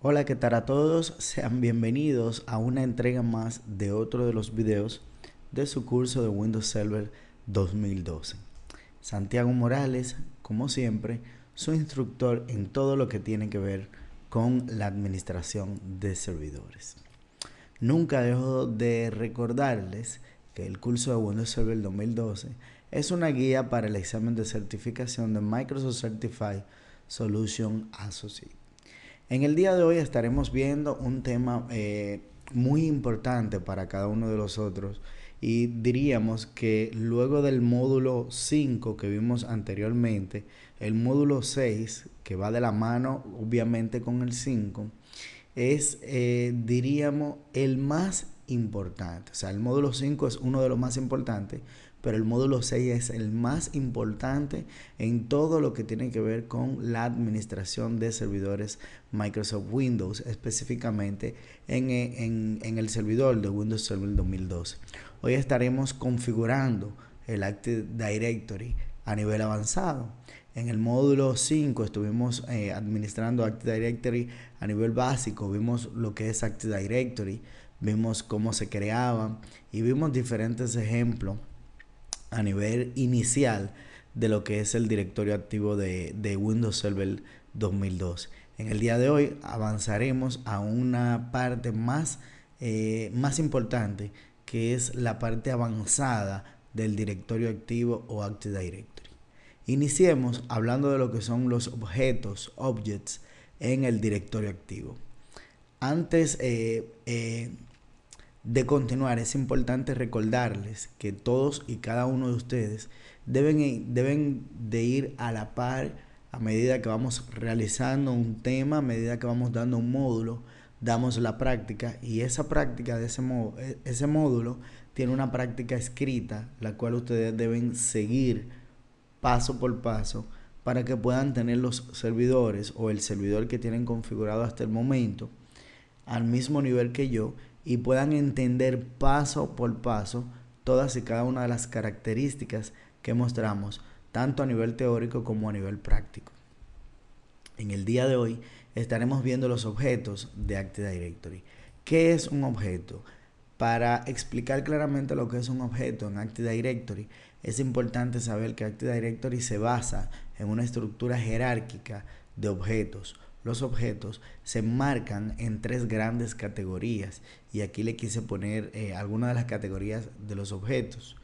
Hola, ¿qué tal a todos? Sean bienvenidos a una entrega más de otro de los videos de su curso de Windows Server 2012. Santiago Morales, como siempre, su instructor en todo lo que tiene que ver con la administración de servidores. Nunca dejo de recordarles que el curso de Windows Server 2012 es una guía para el examen de certificación de Microsoft Certified Solution Associate. En el día de hoy estaremos viendo un tema muy importante para cada uno de nosotros y diríamos que luego del módulo 5 que vimos anteriormente, el módulo 6 que va de la mano obviamente con el 5 es, diríamos, el más importante. O sea, el módulo 5 es uno de los más importantes, pero el módulo 6 es el más importante en todo lo que tiene que ver con la administración de servidores Microsoft Windows, específicamente en el servidor de Windows Server 2012. Hoy estaremos configurando el Active Directory a nivel avanzado. En el módulo 5 estuvimos administrando Active Directory a nivel básico, vimos lo que es Active Directory, vimos cómo se creaban y vimos diferentes ejemplos a nivel inicial de lo que es el directorio activo de Windows Server 2002. En el día de hoy avanzaremos a una parte más importante, que es la parte avanzada del directorio activo o Active Directory. Iniciemos hablando de lo que son los objetos, objects, en el directorio activo. Antes de continuar, es importante recordarles que todos y cada uno de ustedes deben de ir a la par a medida que vamos realizando un tema, a medida que vamos dando un módulo, damos la práctica y esa práctica de ese módulo tiene una práctica escrita, la cual ustedes deben seguir paso por paso para que puedan tener los servidores o el servidor que tienen configurado hasta el momento al mismo nivel que yo y puedan entender paso por paso todas y cada una de las características que mostramos, tanto a nivel teórico como a nivel práctico. En el día de hoy estaremos viendo los objetos de Active Directory. ¿Qué es un objeto? Para explicar claramente lo que es un objeto en Active Directory, es importante saber que Active Directory se basa en una estructura jerárquica de objetos. Los objetos se enmarcan en tres grandes categorías y aquí le quise poner algunas de las categorías de los objetos.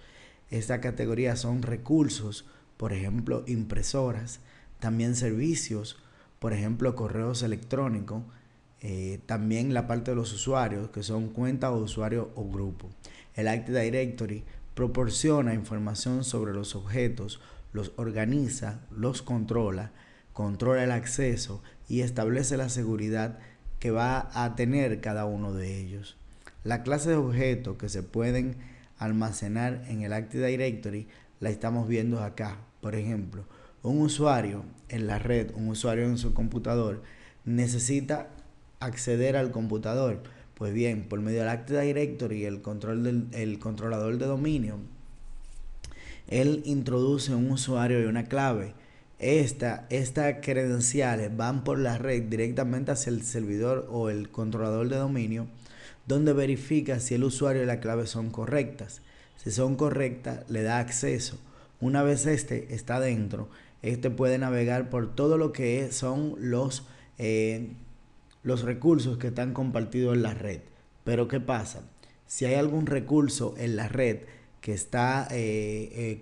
Estas categorías son recursos, por ejemplo, impresoras, también servicios, por ejemplo, correos electrónicos, también la parte de los usuarios, que son cuentas o usuarios o grupos. El Active Directory proporciona información sobre los objetos, los organiza, los controla, controla el acceso y establece la seguridad que va a tener cada uno de ellos. La clase de objetos que se pueden almacenar en el Active Directory la estamos viendo acá. Por ejemplo, un usuario en la red, un usuario en su computador, necesita acceder al computador. Pues bien, por medio del Active Directory y el controlador de dominio, él introduce un usuario y una clave. Estas credenciales van por la red directamente hacia el servidor o el controlador de dominio, donde verifica si el usuario y la clave son correctas. Si son correctas, le da acceso. Una vez este está dentro, este puede navegar por todo lo que son los recursos que están compartidos en la red. Pero ¿qué pasa? Si hay algún recurso en la red que está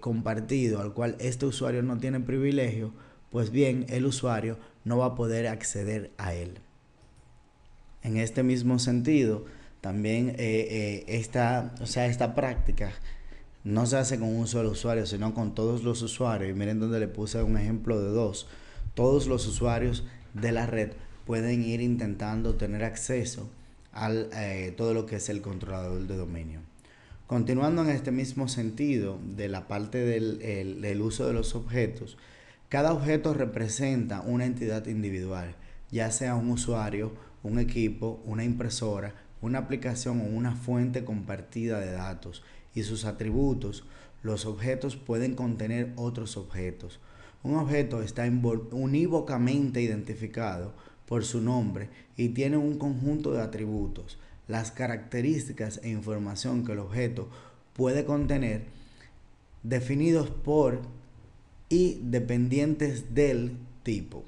compartido, al cual este usuario no tiene privilegio, pues bien, el usuario no va a poder acceder a él. En este mismo sentido, también esta práctica no se hace con un solo usuario, sino con todos los usuarios. Y miren donde le puse un ejemplo de dos. Todos los usuarios de la red pueden ir intentando tener acceso a todo lo que es el controlador de dominio. Continuando en este mismo sentido de la parte del uso de los objetos, cada objeto representa una entidad individual, ya sea un usuario, un equipo, una impresora, una aplicación o una fuente compartida de datos y sus atributos. Los objetos pueden contener otros objetos. Un objeto está unívocamente identificado por su nombre y tiene un conjunto de atributos. Las características e información que el objeto puede contener, definidos por y dependientes del tipo.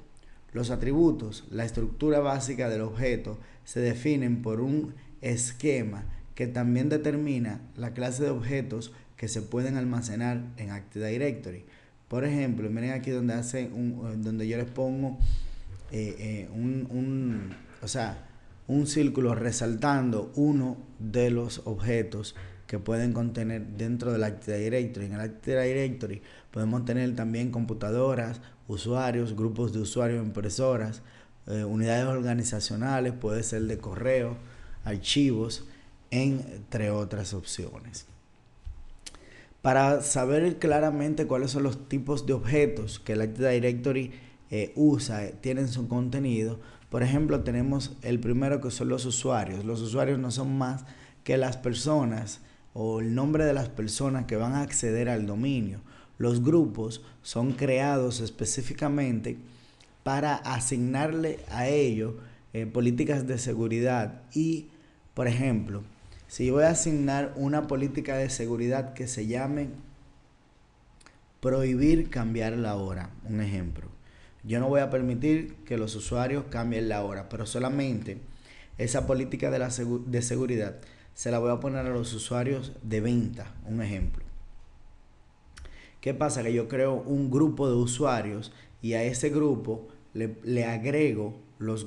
Los atributos, la estructura básica del objeto, se definen por un esquema que también determina la clase de objetos que se pueden almacenar en Active Directory. Por ejemplo, miren aquí donde yo les pongo un círculo resaltando uno de los objetos que pueden contener dentro del Active Directory. En el Active Directory podemos tener también computadoras, usuarios, grupos de usuarios, impresoras, unidades organizacionales, puede ser de correo, archivos, entre otras opciones. Para saber claramente cuáles son los tipos de objetos que el Active Directory tienen su contenido, por ejemplo, tenemos el primero, que son los usuarios. Los usuarios no son más que las personas o el nombre de las personas que van a acceder al dominio. Los grupos son creados específicamente para asignarle a ellos políticas de seguridad y, por ejemplo, si yo voy a asignar una política de seguridad que se llame prohibir cambiar la hora, un ejemplo. Yo no voy a permitir que los usuarios cambien la hora, pero solamente esa política de seguridad se la voy a poner a los usuarios de venta, un ejemplo. ¿Qué pasa? Que yo creo un grupo de usuarios y a ese grupo le agrego los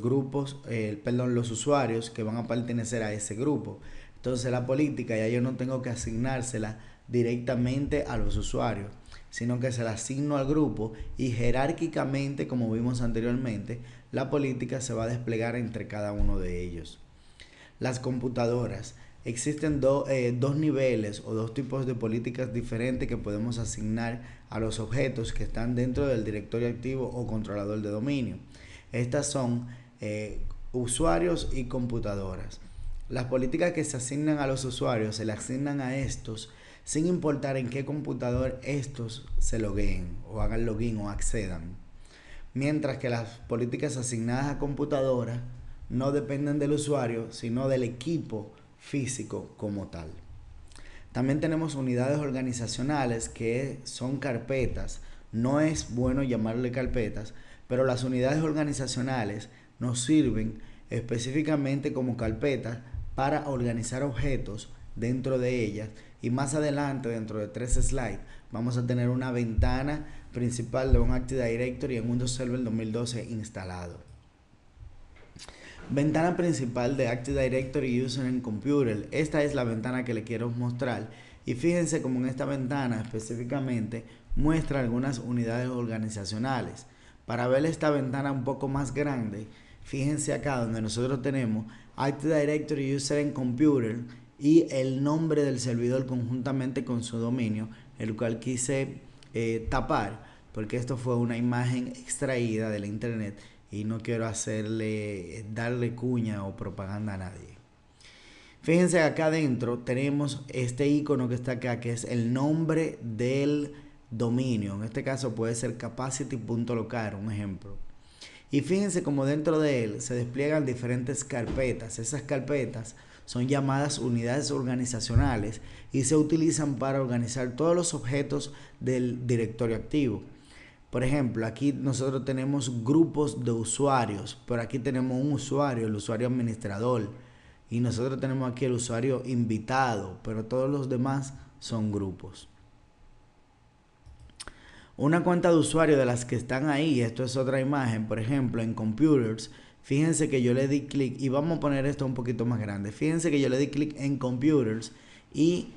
usuarios que van a pertenecer a ese grupo. Entonces la política ya yo no tengo que asignársela directamente a los usuarios, sino que se la asigno al grupo y jerárquicamente, como vimos anteriormente, la política se va a desplegar entre cada uno de ellos. Las computadoras. Existen dos niveles o dos tipos de políticas diferentes que podemos asignar a los objetos que están dentro del directorio activo o controlador de dominio. Estas son usuarios y computadoras. Las políticas que se asignan a los usuarios se le asignan a estos sin importar en qué computador estos se logueen o hagan login o accedan. Mientras que las políticas asignadas a computadoras no dependen del usuario, sino del equipo físico como tal. También tenemos unidades organizacionales que son carpetas. No es bueno llamarle carpetas, pero las unidades organizacionales nos sirven específicamente como carpetas para organizar objetos dentro de ellas, y más adelante, dentro de 3 slides, vamos a tener una ventana principal de un Active Directory en Windows Server 2012 instalado. Ventana principal de Active Directory User and Computer. Esta es la ventana que le quiero mostrar, y fíjense cómo en esta ventana específicamente muestra algunas unidades organizacionales. Para ver esta ventana un poco más grande, fíjense acá donde nosotros tenemos Active Directory User and Computer y el nombre del servidor conjuntamente con su dominio, el cual quise tapar porque esto fue una imagen extraída de la internet y no quiero darle cuña o propaganda a nadie. Fíjense acá adentro tenemos este icono que está acá, que es el nombre del dominio. En este caso puede ser capacity.local, un ejemplo. Y fíjense como dentro de él se despliegan diferentes carpetas. Esas carpetas son llamadas unidades organizacionales y se utilizan para organizar todos los objetos del directorio activo. Por ejemplo, aquí nosotros tenemos grupos de usuarios, pero aquí tenemos un usuario, el usuario administrador, y nosotros tenemos aquí el usuario invitado, pero todos los demás son grupos. Una cuenta de usuario de las que están ahí, esto es otra imagen, por ejemplo, en Computers, fíjense que yo le di clic, y vamos a poner esto un poquito más grande, fíjense que yo le di clic en Computers, y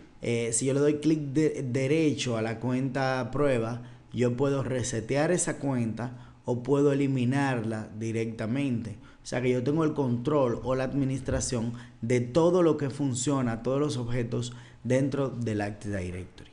si yo le doy clic derecho a la cuenta prueba, yo puedo resetear esa cuenta o puedo eliminarla directamente. O sea que yo tengo el control o la administración de todo lo que funciona, todos los objetos dentro del Active Directory.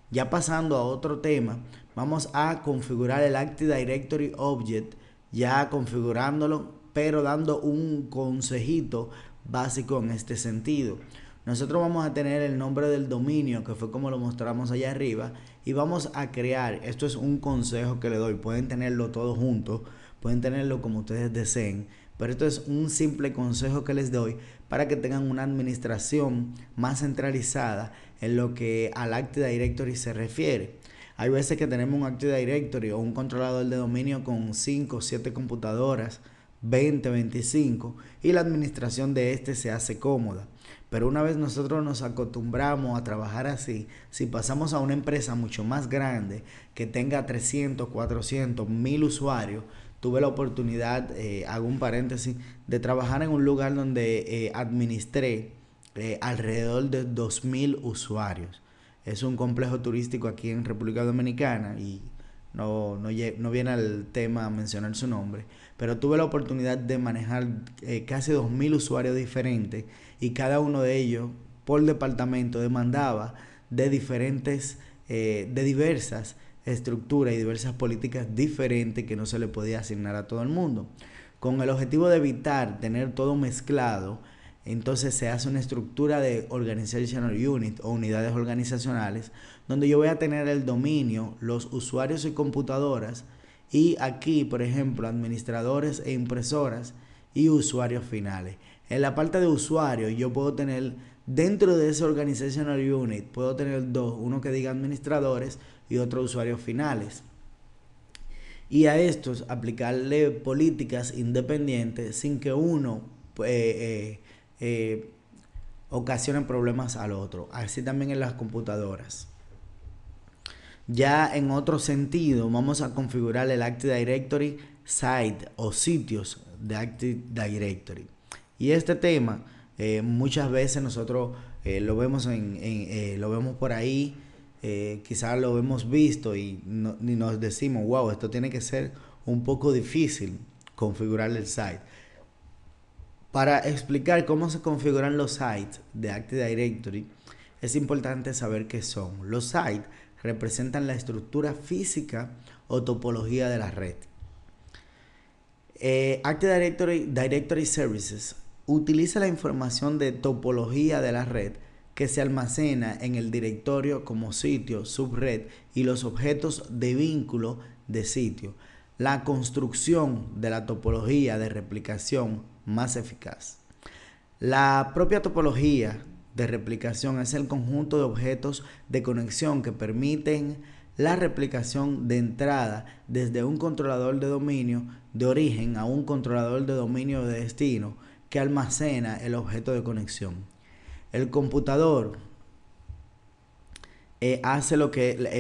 Ya pasando a otro tema, vamos a configurar el Active Directory Object, ya configurándolo, pero dando un consejito básico en este sentido. Nosotros vamos a tener el nombre del dominio, que fue como lo mostramos allá arriba, y vamos a crear, esto es un consejo que le doy, pueden tenerlo todo junto, pueden tenerlo como ustedes deseen, pero esto es un simple consejo que les doy para que tengan una administración más centralizada en lo que al Active Directory se refiere. Hay veces que tenemos un Active Directory o un controlador de dominio con 5 o 7 computadoras, 20, 25, y la administración de este se hace cómoda. Pero una vez nosotros nos acostumbramos a trabajar así, si pasamos a una empresa mucho más grande que tenga 300, 400, 1000 usuarios, tuve la oportunidad, hago un paréntesis, de trabajar en un lugar donde administré alrededor de 2000 usuarios. Es un complejo turístico aquí en República Dominicana y no viene al tema a mencionar su nombre, pero tuve la oportunidad de manejar casi 2000 usuarios diferentes y cada uno de ellos por departamento demandaba de diversas estructuras y diversas políticas diferentes que no se le podía asignar a todo el mundo. Con el objetivo de evitar tener todo mezclado, entonces se hace una estructura de Organizational Unit o unidades organizacionales donde yo voy a tener el dominio, los usuarios y computadoras y aquí, por ejemplo, administradores e impresoras y usuarios finales. En la parte de usuarios yo puedo tener dentro de ese Organizational Unit, puedo tener dos, uno que diga administradores y otro usuarios finales. Y a estos aplicarle políticas independientes sin que uno ocasionen problemas al otro. Así también en las computadoras. Ya en otro sentido, vamos a configurar el Active Directory site o sitios de Active Directory. Y este tema muchas veces nosotros lo vemos lo vemos por ahí, quizás lo hemos visto y nos decimos, wow, esto tiene que ser un poco difícil configurar el site. Para explicar cómo se configuran los sites de Active Directory, es importante saber qué son. Los sites representan la estructura física o topología de la red. Active Directory Services utiliza la información de topología de la red que se almacena en el directorio como sitio, subred y los objetos de vínculo de sitio. La construcción de la topología de replicación más eficaz. La propia topología de replicación es el conjunto de objetos de conexión que permiten la replicación de entrada desde un controlador de dominio de origen a un controlador de dominio de destino que almacena el objeto de conexión. El computador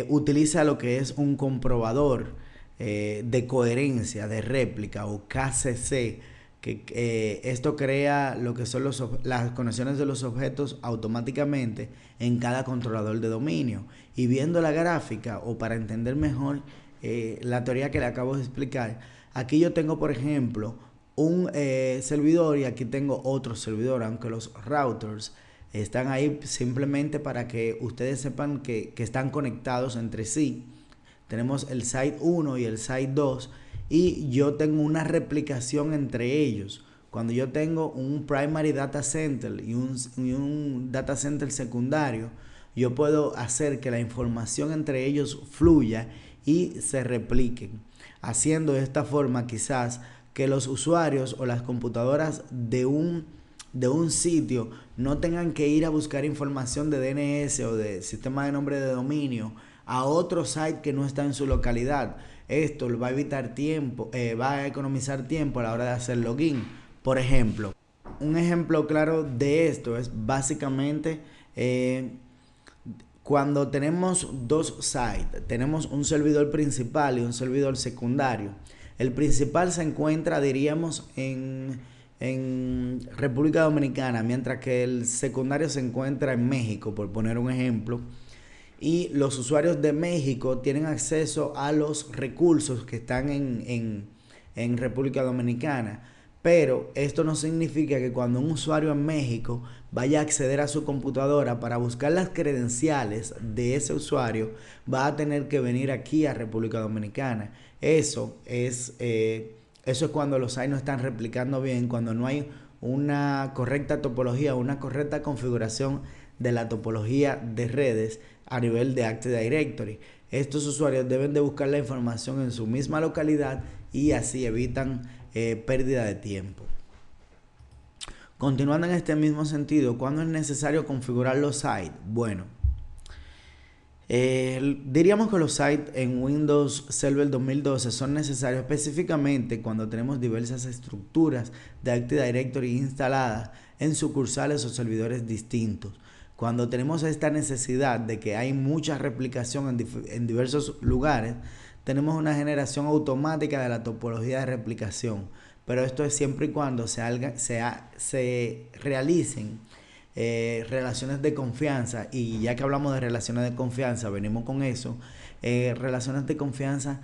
utiliza lo que es un comprobador de coherencia de réplica o KCC, que esto crea lo que son las conexiones de los objetos automáticamente en cada controlador de dominio. Y viendo la gráfica o para entender mejor la teoría que le acabo de explicar, aquí yo tengo por ejemplo un servidor y aquí tengo otro servidor, aunque los routers están ahí simplemente para que ustedes sepan que están conectados entre sí. Tenemos el site 1 y el site 2 y yo tengo una replicación entre ellos. Cuando yo tengo un primary data center y un data center secundario, yo puedo hacer que la información entre ellos fluya y se repliquen, haciendo de esta forma quizás que los usuarios o las computadoras de un sitio no tengan que ir a buscar información de DNS o de sistema de nombre de dominio a otro site que no está en su localidad. Esto va a evitar tiempo, va a economizar tiempo a la hora de hacer login. Por ejemplo, un ejemplo claro de esto es básicamente cuando tenemos dos sites, tenemos un servidor principal y un servidor secundario. El principal se encuentra, diríamos, en República Dominicana, mientras que el secundario se encuentra en México, por poner un ejemplo. Y los usuarios de México tienen acceso a los recursos que están en República Dominicana. Pero esto no significa que cuando un usuario en México vaya a acceder a su computadora para buscar las credenciales de ese usuario, va a tener que venir aquí a República Dominicana. Eso es cuando los sites no están replicando bien, cuando no hay una correcta topología, una correcta configuración de la topología de redes a nivel de Active Directory. Estos usuarios deben de buscar la información en su misma localidad y así evitan pérdida de tiempo. Continuando en este mismo sentido, ¿cuándo es necesario configurar los sites? Bueno, diríamos que los sites en Windows Server 2012 son necesarios específicamente cuando tenemos diversas estructuras de Active Directory instaladas en sucursales o servidores distintos. Cuando tenemos esta necesidad de que hay mucha replicación en diversos lugares, tenemos una generación automática de la topología de replicación. Pero esto es siempre y cuando se realicen relaciones de confianza. Y ya que hablamos de relaciones de confianza, venimos con eso. Relaciones de confianza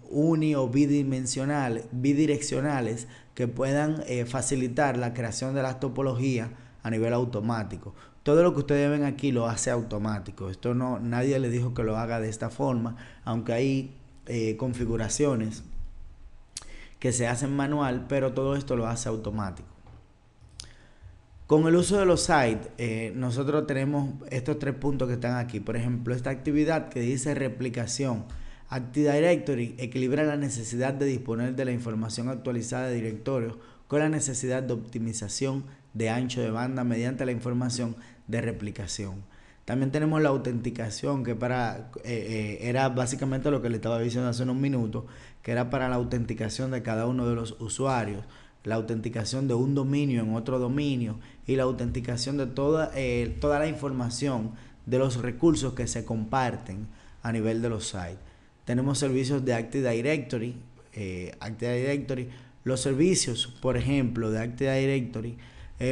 uni o bidireccionales que puedan facilitar la creación de las topologías a nivel automático. Todo lo que ustedes ven aquí lo hace automático. Esto no, nadie le dijo que lo haga de esta forma, aunque hay configuraciones que se hacen manual, pero todo esto lo hace automático. Con el uso de los sites, nosotros tenemos estos 3 puntos que están aquí. Por ejemplo, esta actividad que dice replicación. Active Directory equilibra la necesidad de disponer de la información actualizada de directorios con la necesidad de optimización de ancho de banda mediante la información de replicación. También tenemos la autenticación, que era básicamente lo que le estaba diciendo hace unos minutos, que era para la autenticación de cada uno de los usuarios, la autenticación de un dominio en otro dominio y la autenticación de toda la información de los recursos que se comparten a nivel de los sites. Tenemos servicios de Active Directory. Los servicios, por ejemplo, de Active Directory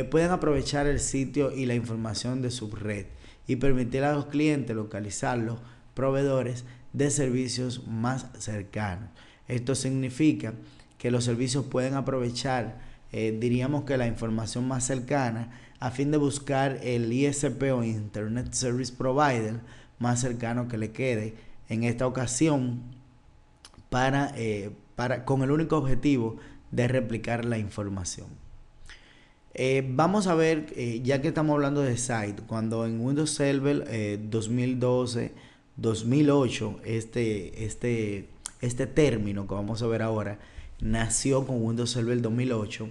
pueden aprovechar el sitio y la información de su red y permitir a los clientes localizar los proveedores de servicios más cercanos. Esto significa que los servicios pueden aprovechar, diríamos que la información más cercana a fin de buscar el ISP o Internet Service Provider más cercano que le quede en esta ocasión con el único objetivo de replicar la información. Vamos a ver, ya que estamos hablando de site, cuando en Windows Server 2012, 2008, este término que vamos a ver ahora, nació con Windows Server 2008.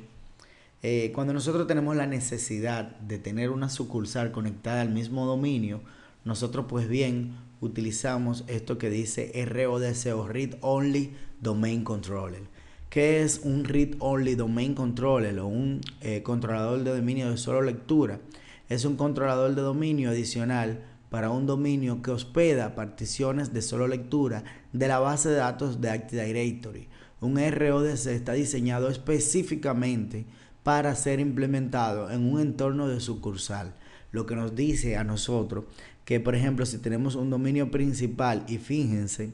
Cuando nosotros tenemos la necesidad de tener una sucursal conectada al mismo dominio, nosotros pues bien utilizamos esto que dice RODC o Read Only Domain Controller. ¿Qué es un Read Only Domain Controller o un controlador de dominio de solo lectura? Es un controlador de dominio adicional para un dominio que hospeda particiones de solo lectura de la base de datos de Active Directory. Un RODC está diseñado específicamente para ser implementado en un entorno de sucursal, lo que nos dice a nosotros que, por ejemplo, si tenemos un dominio principal y fíjense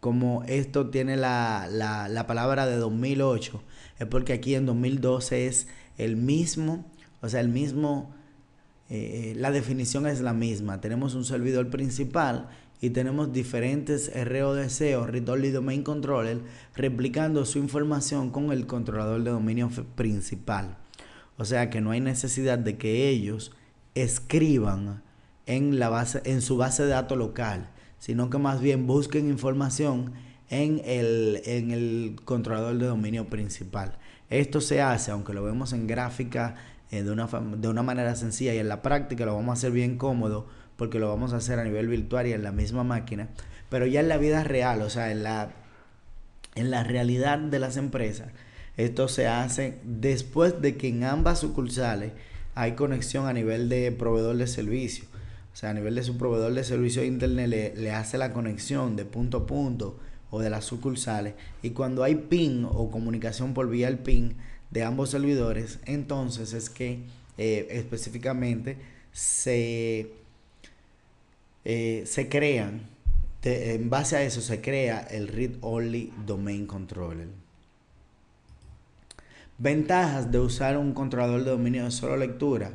como esto tiene la palabra de 2008, es porque aquí en 2012 es el mismo, o sea, la definición es la misma. Tenemos un servidor principal y tenemos diferentes RODC o Read Only Domain Controller replicando su información con el controlador de dominio principal. O sea que no hay necesidad de que ellos escriban en su base de datos local, sino que más bien busquen información en el controlador de dominio principal. Esto se hace, aunque lo vemos en gráfica de una manera sencilla, y en la práctica lo vamos a hacer bien cómodo porque lo vamos a hacer a nivel virtual y en la misma máquina, pero ya en la vida real, o sea, en la realidad de las empresas, esto se hace después de que en ambas sucursales hay conexión a nivel de proveedor de servicio. O sea, a nivel de su proveedor de servicio de internet le hace la conexión de punto a punto o de las sucursales. Y cuando hay ping o comunicación por vía el ping de ambos servidores, entonces es que específicamente se crean, en base a eso se crea el Read Only Domain Controller. Ventajas de usar un controlador de dominio de solo lectura.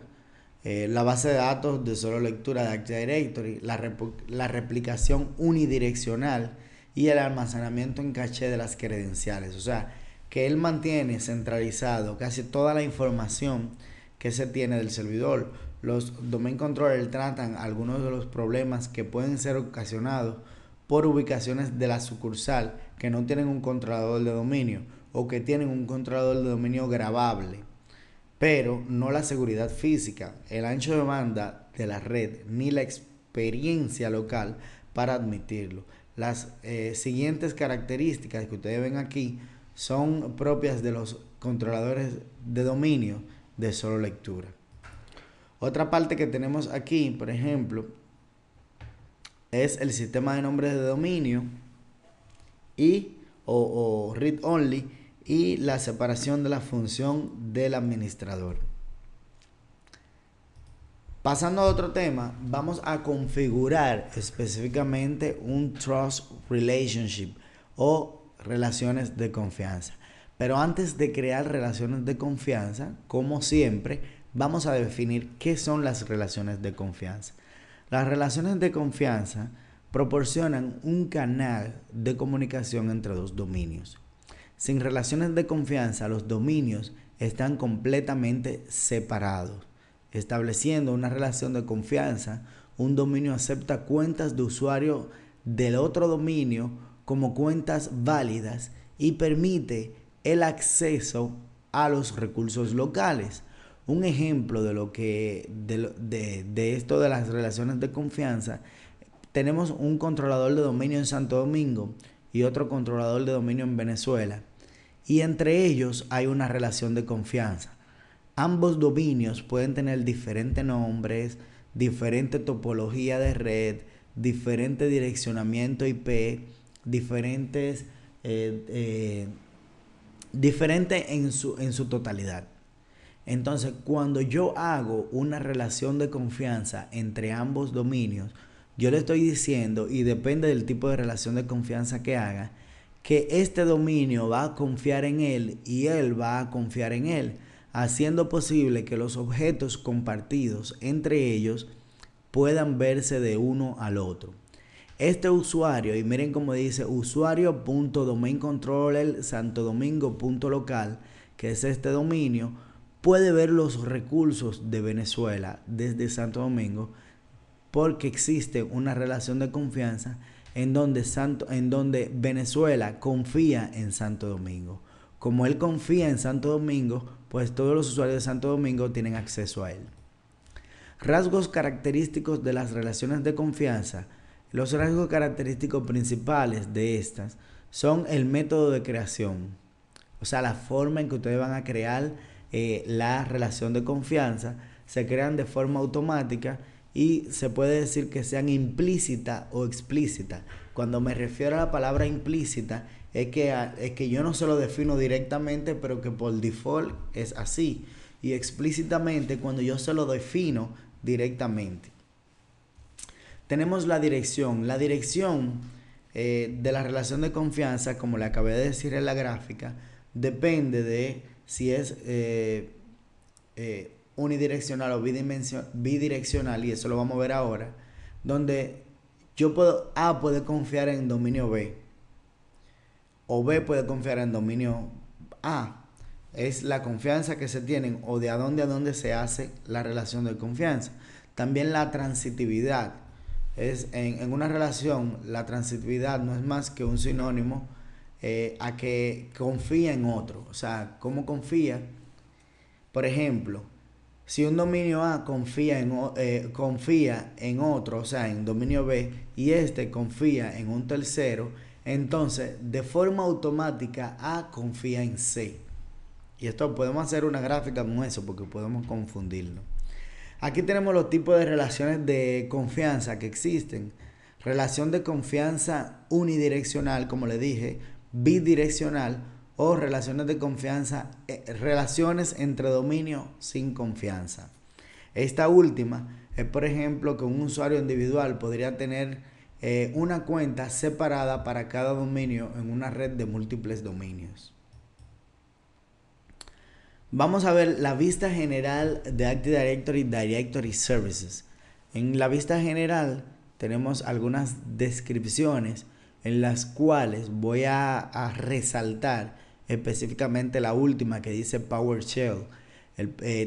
La base de datos de solo lectura de Active Directory, la replicación unidireccional y el almacenamiento en caché de las credenciales. O sea, que él mantiene centralizado casi toda la información que se tiene del servidor. Los domain controllers tratan algunos de los problemas que pueden ser ocasionados por ubicaciones de la sucursal que no tienen un controlador de dominio, o que tienen un controlador de dominio grabable, pero no la seguridad física, el ancho de banda de la red ni la experiencia local para admitirlo. Las siguientes características que ustedes ven aquí son propias de los controladores de dominio de solo lectura. Otra parte que tenemos aquí, por ejemplo, es el sistema de nombres de dominio y o read only y la separación de la función del administrador. Pasando a otro tema, vamos a configurar específicamente un trust relationship o relaciones de confianza. Pero antes de crear relaciones de confianza, como siempre, vamos a definir qué son las relaciones de confianza. Las relaciones de confianza proporcionan un canal de comunicación entre dos dominios. Sin relaciones de confianza, los dominios están completamente separados. Estableciendo una relación de confianza, un dominio acepta cuentas de usuario del otro dominio como cuentas válidas y permite el acceso a los recursos locales. Un ejemplo de esto de las relaciones de confianza, tenemos un controlador de dominio en Santo Domingo y otro controlador de dominio en Venezuela, y entre ellos hay una relación de confianza. Ambos dominios pueden tener diferentes nombres, diferente topología de red, diferente direccionamiento IP, diferentes en su totalidad. Entonces, cuando yo hago una relación de confianza entre ambos dominios, yo le estoy diciendo, y depende del tipo de relación de confianza que haga, que este dominio va a confiar en él y él va a confiar en él, haciendo posible que los objetos compartidos entre ellos puedan verse de uno al otro. Este usuario, y miren cómo dice usuario.domaincontroller santodomingo.local, que es este dominio, puede ver los recursos de Venezuela desde Santo Domingo, porque existe una relación de confianza en donde Venezuela confía en Santo Domingo. Como él confía en Santo Domingo, pues todos los usuarios de Santo Domingo tienen acceso a él. Rasgos característicos de las relaciones de confianza. Los rasgos característicos principales de estas son el método de creación, o sea, la forma en que ustedes van a crear la relación de confianza. Se crean de forma automática y se puede decir que sean implícita o explícita. Cuando me refiero a la palabra implícita, es que yo no se lo defino directamente, pero que por default es así. Y explícitamente cuando yo se lo defino directamente. Tenemos la dirección. La dirección de la relación de confianza, como le acabé de decir en la gráfica, depende de si es unidireccional o bidireccional, y eso lo vamos a ver ahora, donde A puede confiar en dominio B o B puede confiar en dominio A. Es la confianza que se tienen o de a dónde se hace la relación de confianza. También la transitividad. En una relación, la transitividad no es más que un sinónimo a que confía en otro. O sea, ¿cómo confía? Por ejemplo, si un dominio A confía en otro, o sea, en dominio B, y este confía en un tercero, entonces de forma automática A confía en C. Y esto podemos hacer una gráfica con eso porque podemos confundirlo. Aquí tenemos los tipos de relaciones de confianza que existen. Relación de confianza unidireccional, como le dije, bidireccional, o relaciones de confianza, relaciones entre dominios sin confianza. Esta última es, por ejemplo, que un usuario individual podría tener una cuenta separada para cada dominio en una red de múltiples dominios. Vamos a ver la vista general de Active Directory Services. En la vista general tenemos algunas descripciones en las cuales voy a resaltar específicamente la última que dice PowerShell.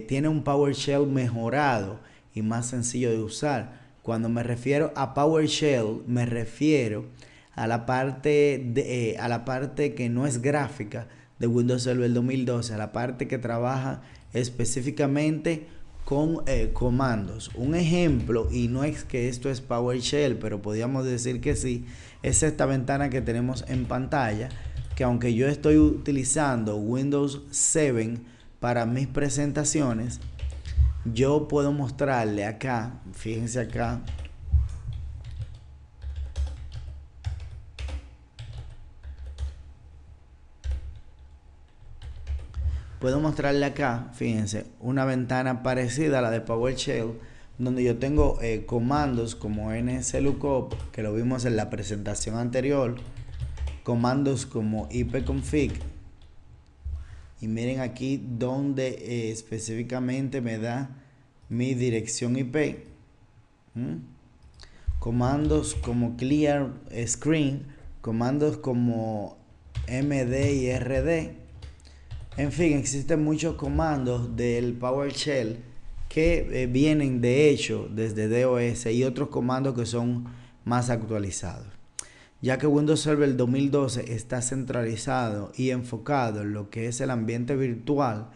Tiene un PowerShell mejorado y más sencillo de usar. Cuando me refiero a PowerShell, me refiero a la parte que no es gráfica, de Windows Server 2012, la parte que trabaja específicamente con comandos. Un ejemplo, y no es que esto es PowerShell, pero podríamos decir que sí, es esta ventana que tenemos en pantalla, que aunque yo estoy utilizando Windows 7 para mis presentaciones, yo puedo mostrarle acá, fíjense acá, puedo mostrarle acá, fíjense, una ventana parecida a la de PowerShell, donde yo tengo comandos como nslookup, que lo vimos en la presentación anterior, comandos como ipconfig, y miren aquí donde específicamente me da mi dirección IP. Comandos como clear screen, comandos como md y rd. En fin, existen muchos comandos del PowerShell que vienen de hecho desde DOS y otros comandos que son más actualizados. Ya que Windows Server 2012 está centralizado y enfocado en lo que es el ambiente virtual,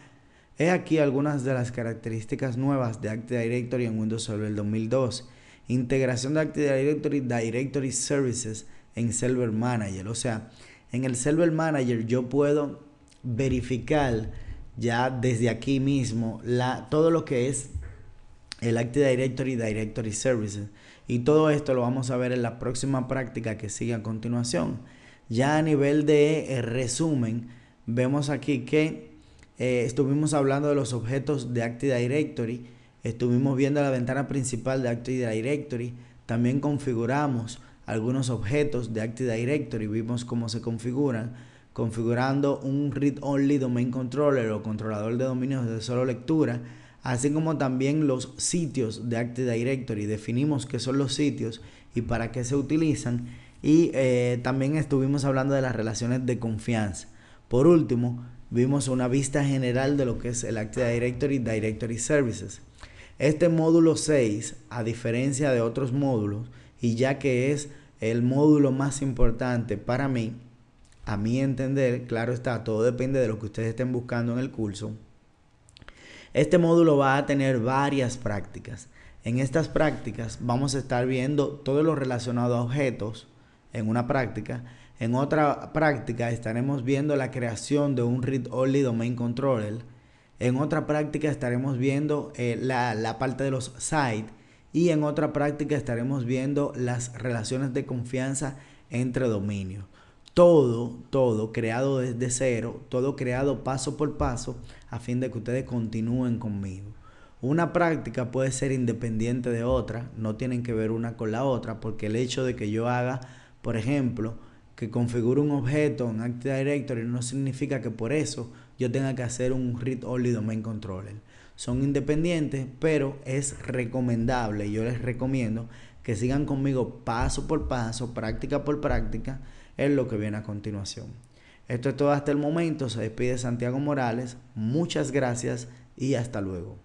he aquí algunas de las características nuevas de Active Directory en Windows Server 2012. Integración de Active Directory, Directory Services en Server Manager. O sea, en el Server Manager yo puedo verificar ya desde aquí mismo todo lo que es el Active Directory, Directory Services. Y todo esto lo vamos a ver en la próxima práctica que sigue a continuación. Ya a nivel de resumen, vemos aquí que estuvimos hablando de los objetos de Active Directory, estuvimos viendo la ventana principal de Active Directory, también configuramos algunos objetos de Active Directory, vimos cómo se configuran, configurando un Read-Only Domain Controller o controlador de dominios de solo lectura, así como también los sitios de Active Directory. Definimos qué son los sitios y para qué se utilizan, y también estuvimos hablando de las relaciones de confianza. Por último, vimos una vista general de lo que es el Active Directory, Directory Services. Este módulo 6, a diferencia de otros módulos, y ya que es el módulo más importante para mí, a mi entender, claro está, todo depende de lo que ustedes estén buscando en el curso. Este módulo va a tener varias prácticas. En estas prácticas vamos a estar viendo todo lo relacionado a objetos en una práctica. En otra práctica estaremos viendo la creación de un Read-Only Domain Controller. En otra práctica estaremos viendo la parte de los sites. Y en otra práctica estaremos viendo las relaciones de confianza entre dominios. Todo creado desde cero, todo creado paso por paso, a fin de que ustedes continúen conmigo. Una práctica puede ser independiente de otra, no tienen que ver una con la otra, porque el hecho de que yo haga, por ejemplo, que configure un objeto en Active Directory no significa que por eso yo tenga que hacer un Read-Only Domain Controller. Son independientes, pero es recomendable, yo les recomiendo que sigan conmigo paso por paso, práctica por práctica, en lo que viene a continuación. Esto es todo hasta el momento. Se despide Santiago Morales. Muchas gracias y hasta luego.